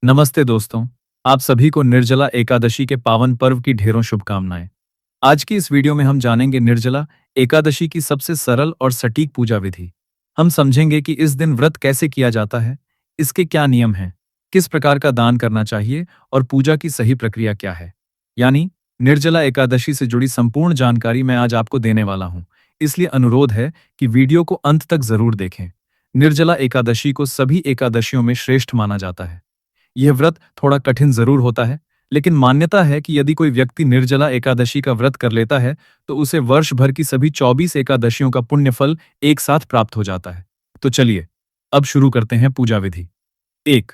नमस्ते दोस्तों, आप सभी को निर्जला एकादशी के पावन पर्व की ढेरों शुभकामनाएं। आज की इस वीडियो में हम जानेंगे निर्जला एकादशी की सबसे सरल और सटीक पूजा विधि। हम समझेंगे कि इस दिन व्रत कैसे किया जाता है, इसके क्या नियम हैं, किस प्रकार का दान करना चाहिए और पूजा की सही प्रक्रिया क्या है। यानी निर्जला एकादशी से जुड़ी संपूर्ण जानकारी मैं आज आपको देने वाला हूं, इसलिए अनुरोध है कि वीडियो को अंत तक जरूर देखें। निर्जला एकादशी को सभी एकादशियों में श्रेष्ठ माना जाता है। यह व्रत थोड़ा कठिन जरूर होता है, लेकिन मान्यता है कि यदि कोई व्यक्ति निर्जला एकादशी का व्रत कर लेता है, तो उसे वर्ष भर की सभी 24 एकादशियों का पुण्य फल एक साथ प्राप्त हो जाता है। तो चलिए, अब शुरू करते हैं पूजा विधि। 1.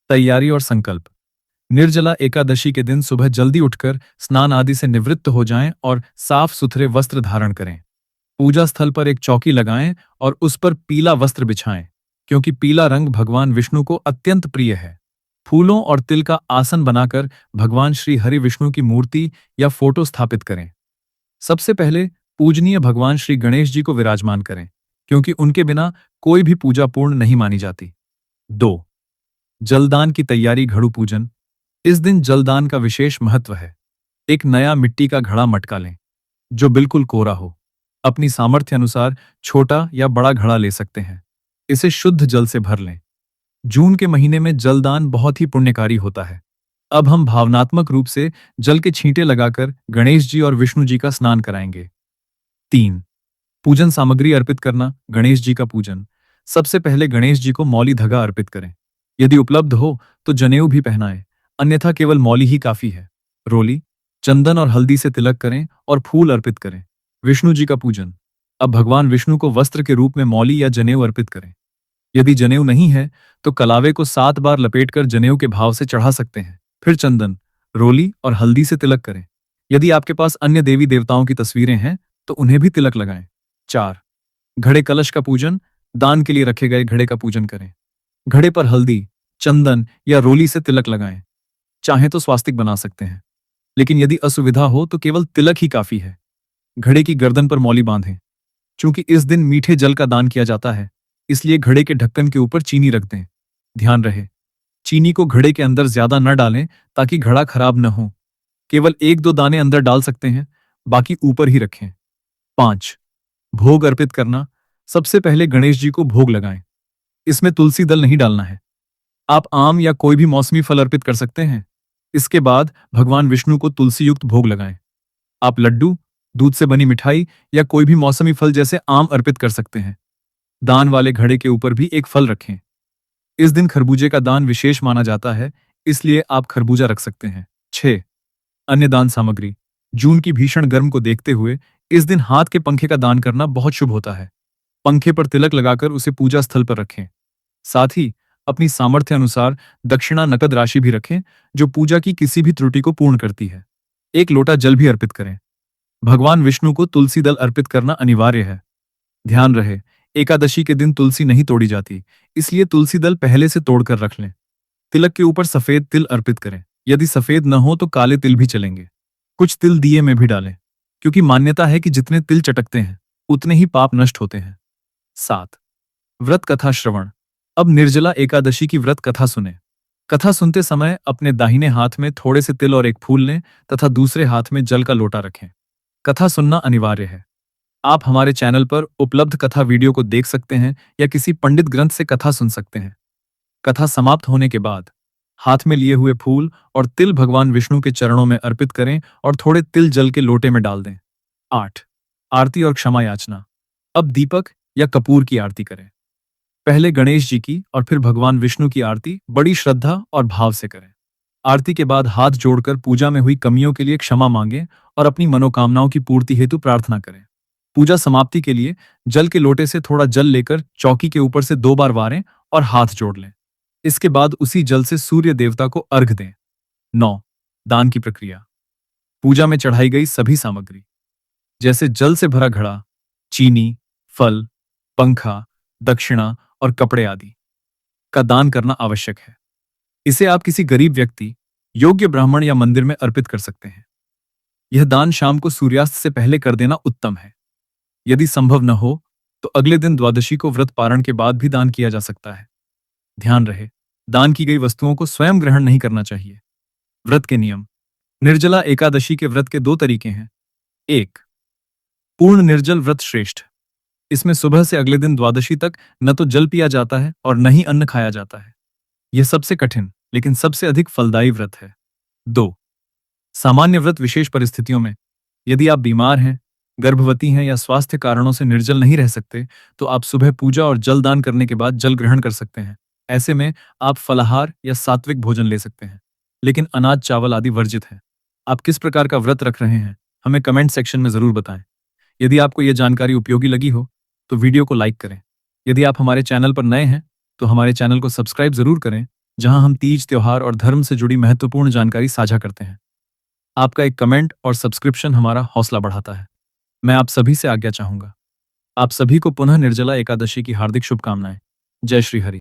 तैयारी और संकल्प। निर्जला एकादशी के दिन सुबह जल्दी उठकर स्नान आदि से निवृत्त हो जाएं और साफ सुथरे वस्त्र धारण करें। पूजा स्थल पर एक चौकी लगाएं और उस पर पीला वस्त्र बिछाएं, क्योंकि पीला रंग भगवान विष्णु को अत्यंत प्रिय है। फूलों और तिल का आसन बनाकर भगवान श्री हरि विष्णु की मूर्ति या फोटो स्थापित करें। सबसे पहले पूजनीय भगवान श्री गणेश जी को विराजमान करें, क्योंकि उनके बिना कोई भी पूजा पूर्ण नहीं मानी जाती। 2. जलदान की तैयारी। घड़ू पूजन। इस दिन जलदान का विशेष महत्व है। एक नया मिट्टी का घड़ा मटका लें, जो बिल्कुल कोरा हो। अपनी सामर्थ्य अनुसार छोटा या बड़ा घड़ा ले सकते हैं। इसे शुद्ध जल से भर लें। जून के महीने में जलदान बहुत ही पुण्यकारी होता है। अब हम भावनात्मक रूप से जल के छींटे लगाकर गणेश जी और विष्णु जी का स्नान कराएंगे। 3. पूजन सामग्री अर्पित करना। गणेश जी का पूजन। सबसे पहले गणेश जी को मौली धागा अर्पित करें। यदि उपलब्ध हो तो जनेऊ भी पहनाएं, अन्यथा केवल मौली ही काफी है। रोली, चंदन और हल्दी से तिलक करें और फूल अर्पित करें। विष्णु जी का पूजन। अब भगवान विष्णु को वस्त्र के रूप में मौली या जनेऊ अर्पित करें। यदि जनेऊ नहीं है तो कलावे को 7 बार लपेटकर जनेऊ के भाव से चढ़ा सकते हैं। फिर चंदन, रोली और हल्दी से तिलक करें। यदि आपके पास अन्य देवी देवताओं की तस्वीरें हैं तो उन्हें भी तिलक लगाएं। 4. घड़े कलश का पूजन। दान के लिए रखे गए घड़े का पूजन करें। घड़े पर हल्दी, चंदन या रोली से तिलक लगाएं। चाहे तो स्वास्तिक बना सकते हैं, लेकिन यदि असुविधा हो तो केवल तिलक ही काफी है। घड़े की गर्दन पर मौली बांधें। चूंकि इस दिन मीठे जल का दान किया जाता है, इसलिए घड़े के ढक्कन के ऊपर चीनी रख दें। ध्यान रहे, चीनी को घड़े के अंदर ज्यादा न डालें ताकि घड़ा खराब न हो। केवल 1-2 दाने अंदर डाल सकते हैं, बाकी ऊपर ही रखें। 5. भोग अर्पित करना। सबसे पहले गणेश जी को भोग लगाएं। इसमें तुलसी दल नहीं डालना है। आप आम या कोई भी मौसमी फल अर्पित कर सकते हैं। इसके बाद भगवान विष्णु को तुलसी युक्त भोग लगाएं। आप लड्डू, दूध से बनी मिठाई या कोई भी मौसमी फल जैसे आम अर्पित कर सकते हैं। दान वाले घड़े के ऊपर भी एक फल रखें। इस दिन खरबूजे का दान विशेष माना जाता है, इसलिए आप खरबूजा रख सकते हैं। 6. अन्य दान सामग्री। जून की भीषण गर्म को देखते हुए इस दिन हाथ के पंखे का दान करना बहुत शुभ होता है। पंखे पर तिलक लगाकर उसे पूजा स्थल पर रखें। साथ ही अपनी सामर्थ्य अनुसार दक्षिणा नकद राशि भी रखें, जो पूजा की किसी भी त्रुटि को पूर्ण करती है। एक लोटा जल भी अर्पित करें। भगवान विष्णु को तुलसी दल अर्पित करना अनिवार्य है। ध्यान रहे, एकादशी के दिन तुलसी नहीं तोड़ी जाती, इसलिए तुलसी दल पहले से तोड़कर रख लें। तिलक के ऊपर सफेद तिल अर्पित करें। यदि सफेद न हो तो काले तिल भी चलेंगे। कुछ तिल दिए में भी डालें, क्योंकि मान्यता है कि जितने तिल चटकते हैं उतने ही पाप नष्ट होते हैं। 7. व्रत कथा श्रवण। अब निर्जला एकादशी की व्रत कथा सुने। कथा सुनते समय अपने दाहिने हाथ में थोड़े से तिल और एक फूल लें तथा दूसरे हाथ में जल का लोटा रखें। कथा सुनना अनिवार्य है। आप हमारे चैनल पर उपलब्ध कथा वीडियो को देख सकते हैं या किसी पंडित ग्रंथ से कथा सुन सकते हैं। कथा समाप्त होने के बाद हाथ में लिए हुए फूल और तिल भगवान विष्णु के चरणों में अर्पित करें और थोड़े तिल जल के लोटे में डाल दें। 8. आरती और क्षमा याचना। अब दीपक या कपूर की आरती करें। पहले गणेश जी की और फिर भगवान विष्णु की आरती बड़ी श्रद्धा और भाव से करें। आरती के बाद हाथ जोड़कर पूजा में हुई कमियों के लिए क्षमा मांगें और अपनी मनोकामनाओं की पूर्ति हेतु प्रार्थना करें। पूजा समाप्ति के लिए जल के लोटे से थोड़ा जल लेकर चौकी के ऊपर से 2 बार वारें और हाथ जोड़ लें। इसके बाद उसी जल से सूर्य देवता को अर्घ दें। 9. दान की प्रक्रिया। पूजा में चढ़ाई गई सभी सामग्री, जैसे जल से भरा घड़ा, चीनी, फल, पंखा, दक्षिणा और कपड़े आदि का दान करना आवश्यक है। इसे आप किसी गरीब व्यक्ति, योग्य ब्राह्मण या मंदिर में अर्पित कर सकते हैं। यह दान शाम को सूर्यास्त से पहले कर देना उत्तम है। यदि संभव न हो तो अगले दिन द्वादशी को व्रत पारण के बाद भी दान किया जा सकता है। ध्यान रहे, दान की गई वस्तुओं को स्वयं ग्रहण नहीं करना चाहिए। व्रत के नियम। निर्जला एकादशी के व्रत के दो तरीके हैं। एक, पूर्ण निर्जल व्रत श्रेष्ठ। इसमें सुबह से अगले दिन द्वादशी तक न तो जल पिया जाता है और न ही अन्न खाया जाता है। यह सबसे कठिन लेकिन सबसे अधिक फलदायी व्रत है। दो, सामान्य व्रत विशेष परिस्थितियों में। यदि आप बीमार हैं, गर्भवती हैं या स्वास्थ्य कारणों से निर्जल नहीं रह सकते, तो आप सुबह पूजा और जल दान करने के बाद जल ग्रहण कर सकते हैं। ऐसे में आप फलाहार या सात्विक भोजन ले सकते हैं, लेकिन अनाज चावल आदि वर्जित है। आप किस प्रकार का व्रत रख रहे हैं, हमें कमेंट सेक्शन में जरूर बताएं। यदि आपको यह जानकारी उपयोगी लगी हो, तो वीडियो को लाइक करें। यदि आप हमारे चैनल पर नए हैं, तो हमारे चैनल को सब्सक्राइब जरूर करें, जहां हम तीज, त्योहार और धर्म से जुड़ी महत्वपूर्ण जानकारी साझा करते हैं। आपका एक कमेंट और सब्सक्रिप्शन हमारा हौसला बढ़ाता है। मैं आप सभी से आज्ञा चाहूंगा। आप सभी को पुनः निर्जला एकादशी की हार्दिक शुभकामनाएं। जय श्री हरि।